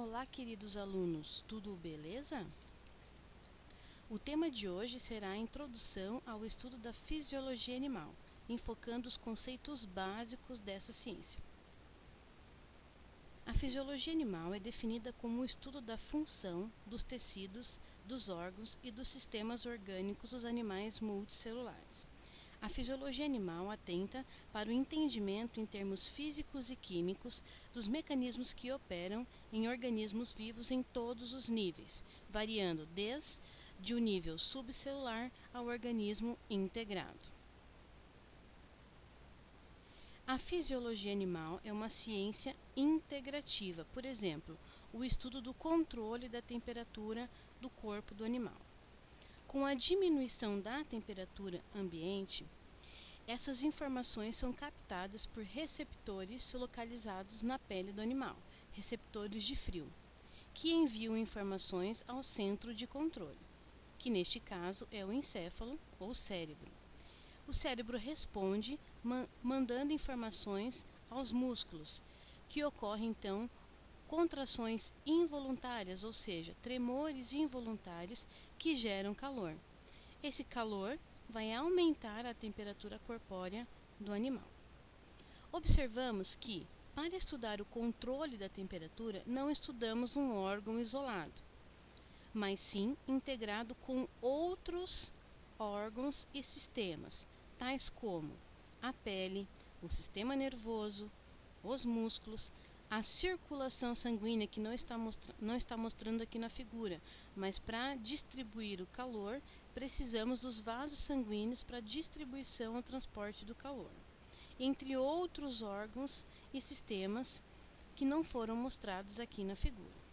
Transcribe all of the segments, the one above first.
Olá, queridos alunos, tudo beleza? O tema de hoje será a introdução ao estudo da fisiologia animal, enfocando os conceitos básicos dessa ciência. A fisiologia animal é definida como o estudo da função dos tecidos, dos órgãos e dos sistemas orgânicos dos animais multicelulares. A fisiologia animal atenta para o entendimento em termos físicos e químicos dos mecanismos que operam em organismos vivos em todos os níveis, variando desde o nível subcelular ao organismo integrado. A fisiologia animal é uma ciência integrativa, por exemplo, o estudo do controle da temperatura do corpo do animal. Com a diminuição da temperatura ambiente, essas informações são captadas por receptores localizados na pele do animal, receptores de frio, que enviam informações ao centro de controle, que neste caso é o encéfalo ou cérebro. O cérebro responde mandando informações aos músculos, que ocorrem então contrações involuntárias, ou seja, tremores involuntários que geram calor. Esse calor vai aumentar a temperatura corpórea do animal. Observamos que, para estudar o controle da temperatura, não estudamos um órgão isolado, mas sim integrado com outros órgãos e sistemas, tais como a pele, o sistema nervoso, os músculos, a circulação sanguínea, que não está mostrando aqui na figura, mas para distribuir o calor, precisamos dos vasos sanguíneos para distribuição e transporte do calor, entre outros órgãos e sistemas que não foram mostrados aqui na figura.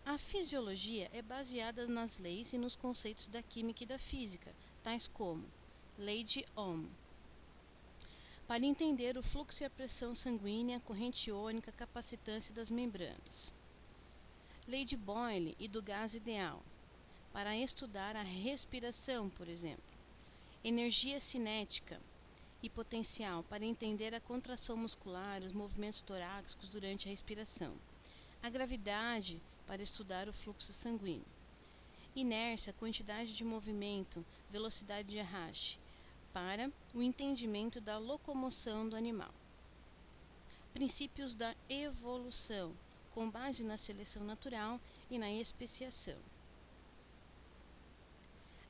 A fisiologia é baseada nas leis e nos conceitos da química e da física, tais como Lei de Ohm, para entender o fluxo e a pressão sanguínea, a corrente iônica, a capacitância das membranas. Lei de Boyle e do gás ideal, para estudar a respiração, por exemplo. Energia cinética e potencial, para entender a contração muscular, os movimentos torácicos durante a respiração. A gravidade, para estudar o fluxo sanguíneo. Inércia, quantidade de movimento, velocidade de arraste, para o entendimento da locomoção do animal. Princípios da evolução, com base na seleção natural e na especiação.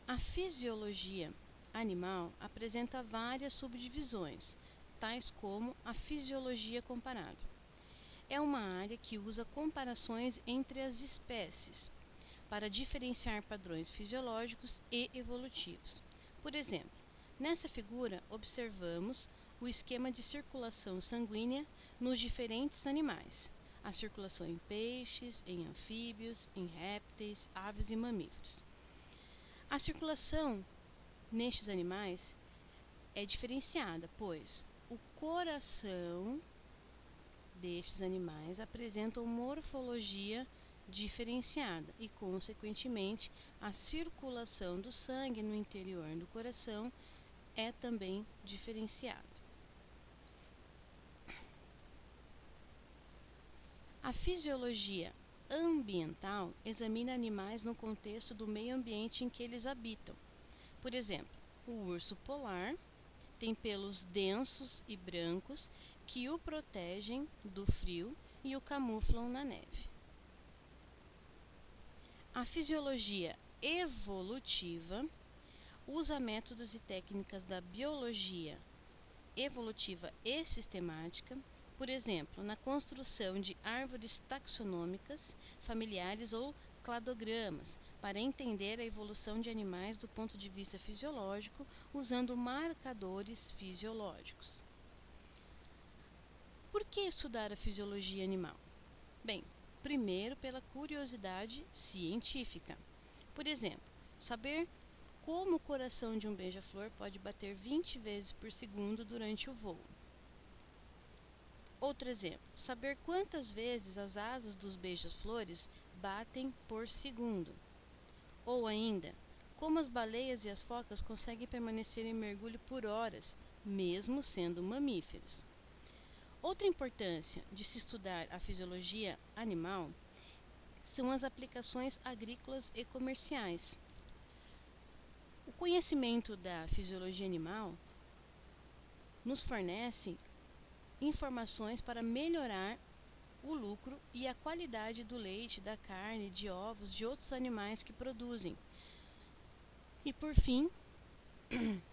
A fisiologia animal apresenta várias subdivisões, tais como a fisiologia comparada. É uma área que usa comparações entre as espécies para diferenciar padrões fisiológicos e evolutivos. Por exemplo, nessa figura observamos o esquema de circulação sanguínea nos diferentes animais, a circulação em peixes, em anfíbios, em répteis, aves e mamíferos. A circulação nestes animais é diferenciada, pois o coração destes animais apresentam morfologia diferenciada e, consequentemente, a circulação do sangue no interior do coração é também diferenciada. A fisiologia ambiental examina animais no contexto do meio ambiente em que eles habitam. Por exemplo, o urso polar tem pelos densos e brancos que o protegem do frio e o camuflam na neve. A fisiologia evolutiva usa métodos e técnicas da biologia evolutiva e sistemática, por exemplo, na construção de árvores taxonômicas, familiares ou cladogramas, para entender a evolução de animais do ponto de vista fisiológico, usando marcadores fisiológicos. Por que estudar a fisiologia animal? Bem, primeiro pela curiosidade científica. Por exemplo, saber como o coração de um beija-flor pode bater 20 vezes por segundo durante o voo. Outro exemplo, saber quantas vezes as asas dos beija-flores batem por segundo. Ou ainda, como as baleias e as focas conseguem permanecer em mergulho por horas, mesmo sendo mamíferos. Outra importância de se estudar a fisiologia animal são as aplicações agrícolas e comerciais. O conhecimento da fisiologia animal nos fornece informações para melhorar o lucro e a qualidade do leite, da carne, de ovos, de outros animais que produzem. E por fim,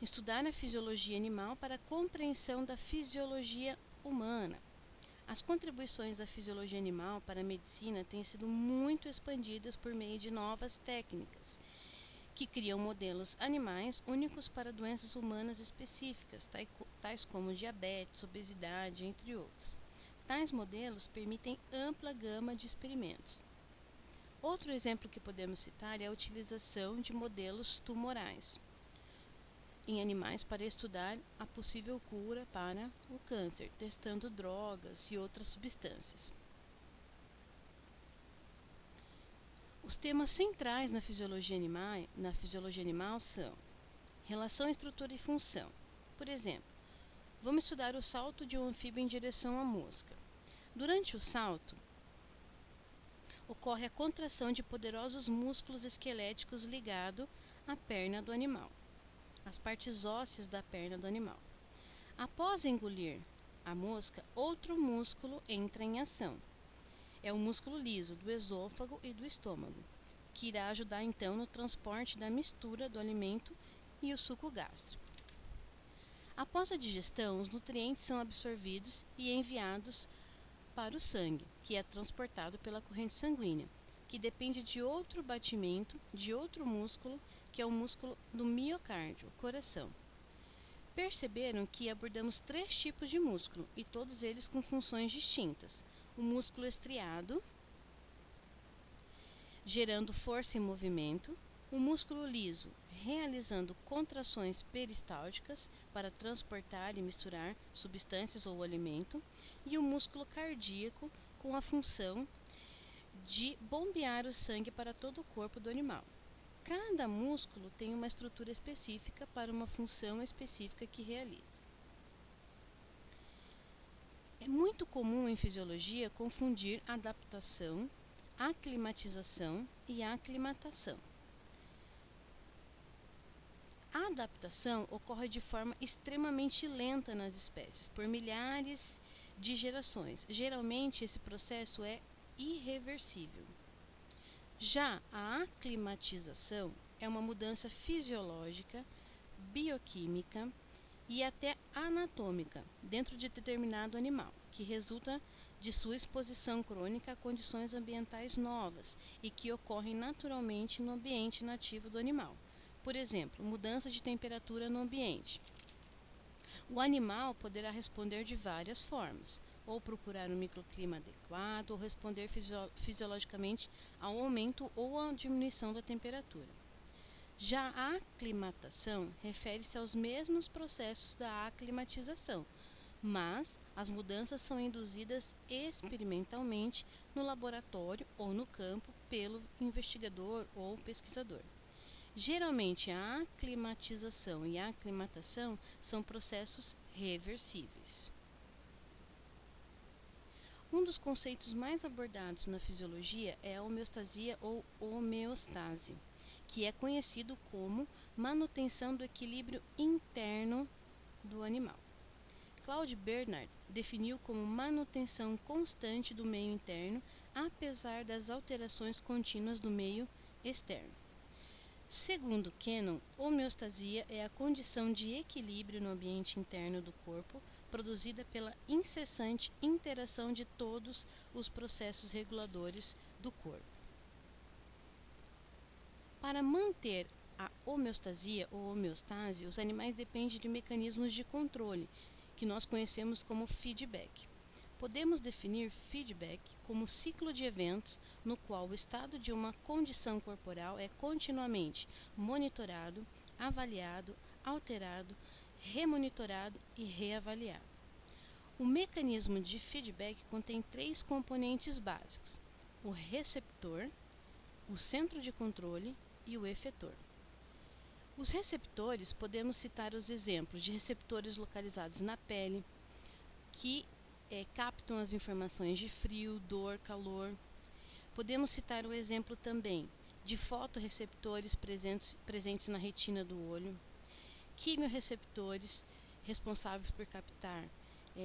estudar a fisiologia animal para a compreensão da fisiologia humana. As contribuições da fisiologia animal para a medicina têm sido muito expandidas por meio de novas técnicas, que criam modelos animais únicos para doenças humanas específicas, tais como diabetes, obesidade, entre outras. Tais modelos permitem ampla gama de experimentos. Outro exemplo que podemos citar é a utilização de modelos tumorais em animais para estudar a possível cura para o câncer, testando drogas e outras substâncias. Os temas centrais na fisiologia animal são relação, estrutura e função. Por exemplo, vamos estudar o salto de um anfíbio em direção à mosca. Durante o salto, ocorre a contração de poderosos músculos esqueléticos ligados à perna do animal, às partes ósseas da perna do animal. Após engolir a mosca, outro músculo entra em ação. É o músculo liso do esôfago e do estômago, que irá ajudar então no transporte da mistura do alimento e o suco gástrico. Após a digestão, os nutrientes são absorvidos e enviados para o sangue, que é transportado pela corrente sanguínea, que depende de outro batimento de outro músculo, que é o músculo do miocárdio, coração. Perceberam que abordamos 3 tipos de músculo, e todos eles com funções distintas. O músculo estriado, gerando força e movimento, o músculo liso, realizando contrações peristálticas para transportar e misturar substâncias ou alimento, e o músculo cardíaco, com a função de bombear o sangue para todo o corpo do animal. Cada músculo tem uma estrutura específica para uma função específica que realiza. É muito comum em fisiologia confundir adaptação, aclimatização e aclimatação. A adaptação ocorre de forma extremamente lenta nas espécies, por milhares de gerações. Geralmente, esse processo é irreversível. Já a aclimatização é uma mudança fisiológica, bioquímica e até anatômica dentro de determinado animal, que resulta de sua exposição crônica a condições ambientais novas e que ocorrem naturalmente no ambiente nativo do animal. Por exemplo, mudança de temperatura no ambiente. O animal poderá responder de várias formas, ou procurar um microclima adequado, ou responder fisiologicamente ao aumento ou à diminuição da temperatura. Já a aclimatação refere-se aos mesmos processos da aclimatização, mas as mudanças são induzidas experimentalmente no laboratório ou no campo pelo investigador ou pesquisador. Geralmente, a aclimatização e a aclimatação são processos reversíveis. Um dos conceitos mais abordados na fisiologia é a homeostasia ou homeostase, que é conhecido como manutenção do equilíbrio interno do animal. Claude Bernard definiu como manutenção constante do meio interno, apesar das alterações contínuas do meio externo. Segundo Cannon, homeostasia é a condição de equilíbrio no ambiente interno do corpo, produzida pela incessante interação de todos os processos reguladores do corpo. Para manter a homeostasia ou homeostase, os animais dependem de mecanismos de controle, que nós conhecemos como feedback. Podemos definir feedback como ciclo de eventos no qual o estado de uma condição corporal é continuamente monitorado, avaliado, alterado, remonitorado e reavaliado. O mecanismo de feedback contém 3 componentes básicos: o receptor, o centro de controle e o efetor. Os receptores, podemos citar os exemplos de receptores localizados na pele, que captam as informações de frio, dor, calor. Podemos citar o exemplo também de fotorreceptores presentes na retina do olho, quimiorreceptores responsáveis por captar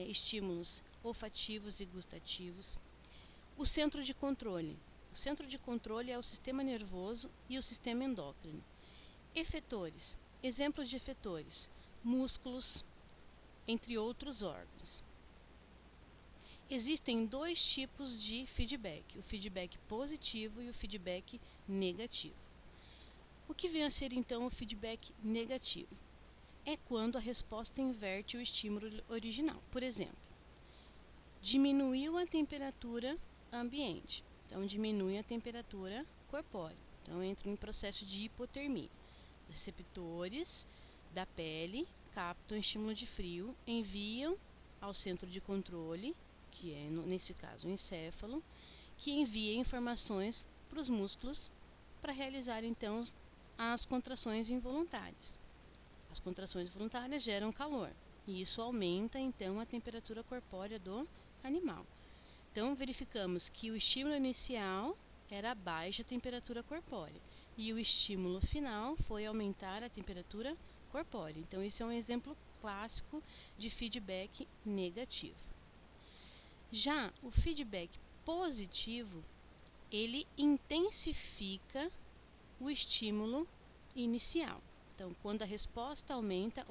estímulos olfativos e gustativos. O centro de controle. O centro de controle é o sistema nervoso e o sistema endócrino. Efetores. Exemplos de efetores: músculos, entre outros órgãos. Existem dois tipos de feedback: o feedback positivo e o feedback negativo. O que vem a ser então o feedback negativo? É quando a resposta inverte o estímulo original. Por exemplo, diminuiu a temperatura ambiente, então diminui a temperatura corpórea, então entra em processo de hipotermia. Os receptores da pele captam estímulo de frio, enviam ao centro de controle, que é nesse caso o encéfalo, que envia informações para os músculos para realizar então as contrações involuntárias. As contrações voluntárias geram calor e isso aumenta então a temperatura corpórea do animal. Então verificamos que o estímulo inicial era a baixa temperatura corpórea e o estímulo final foi aumentar a temperatura corpórea. Então isso é um exemplo clássico de feedback negativo. Já o feedback positivo, ele intensifica o estímulo inicial. Então, quando a resposta aumenta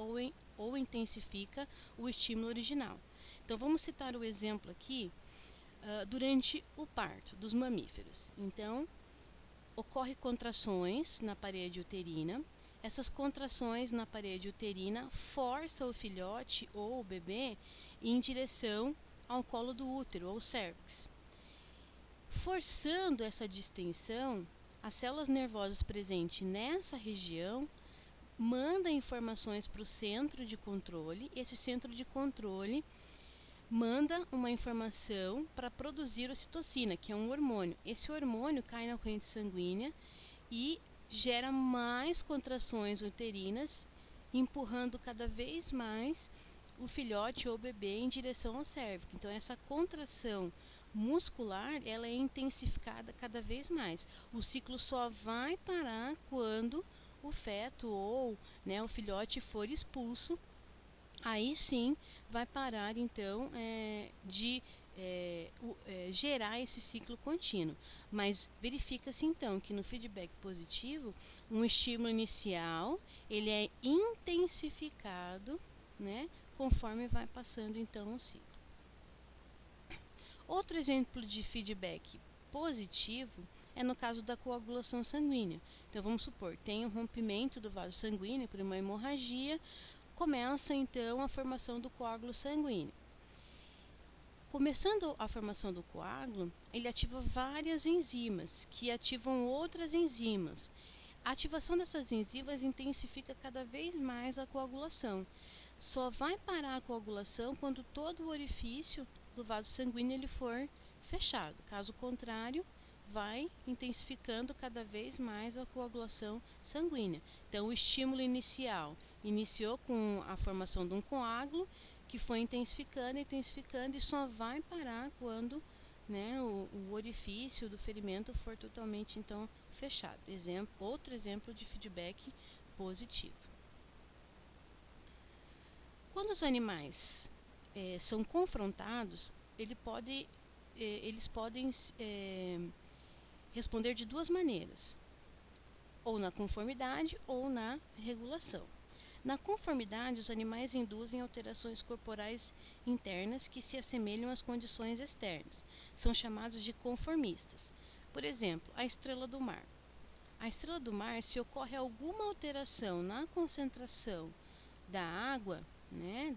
ou intensifica o estímulo original. Então, vamos citar o exemplo aqui durante o parto dos mamíferos. Então, ocorre contrações na parede uterina. Essas contrações na parede uterina forçam o filhote ou o bebê em direção ao colo do útero, ou cérvix. Forçando essa distensão, as células nervosas presentes nessa região mandam informações para o centro de controle. Esse centro de controle manda uma informação para produzir ocitocina, que é um hormônio. Esse hormônio cai na corrente sanguínea e gera mais contrações uterinas, empurrando cada vez mais o filhote ou o bebê em direção ao cérvix. Então, essa contração muscular, ela é intensificada cada vez mais. O ciclo só vai parar quando o feto ou o filhote for expulso. Aí sim vai parar então de gerar esse ciclo contínuo. Mas verifica-se então que no feedback positivo, um estímulo inicial ele é intensificado, conforme vai passando então o ciclo. Outro exemplo de feedback positivo é no caso da coagulação sanguínea. Então vamos supor, tem um rompimento do vaso sanguíneo por uma hemorragia, começa então a formação do coágulo sanguíneo. Começando a formação do coágulo, ele ativa várias enzimas que ativam outras enzimas. A ativação dessas enzimas intensifica cada vez mais a coagulação. Só vai parar a coagulação quando todo o orifício do vaso sanguíneo ele for fechado. Caso contrário, vai intensificando cada vez mais a coagulação sanguínea. Então, o estímulo inicial iniciou com a formação de um coágulo, que foi intensificando e só vai parar quando o orifício do ferimento for totalmente então fechado. Outro exemplo de feedback positivo. Quando os animais são confrontados, eles podem responder de duas maneiras, ou na conformidade ou na regulação. Na conformidade, os animais induzem alterações corporais internas que se assemelham às condições externas. São chamados de conformistas. Por exemplo, a estrela do mar. A estrela do mar, se ocorre alguma alteração na concentração da água,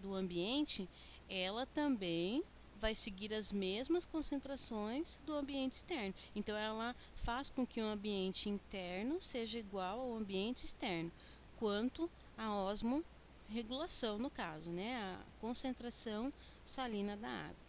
do ambiente, ela também vai seguir as mesmas concentrações do ambiente externo. Então, ela faz com que o ambiente interno seja igual ao ambiente externo, quanto a osmorregulação, no caso, a concentração salina da água.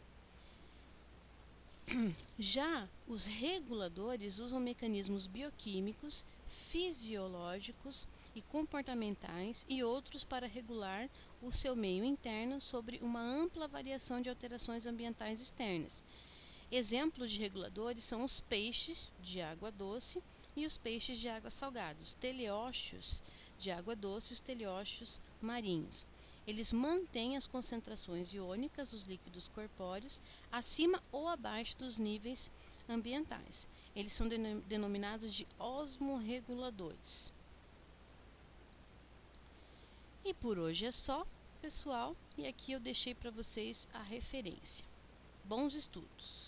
Já os reguladores usam mecanismos bioquímicos, fisiológicos, e comportamentais e outros para regular o seu meio interno sobre uma ampla variação de alterações ambientais externas. Exemplos de reguladores são os peixes de água doce e os peixes de água salgada, os teleósteos de água doce e os teleósteos marinhos. Eles mantêm as concentrações iônicas dos líquidos corpóreos acima ou abaixo dos níveis ambientais. Eles são denominados de osmorreguladores. E por hoje é só, pessoal, e aqui eu deixei para vocês a referência. Bons estudos!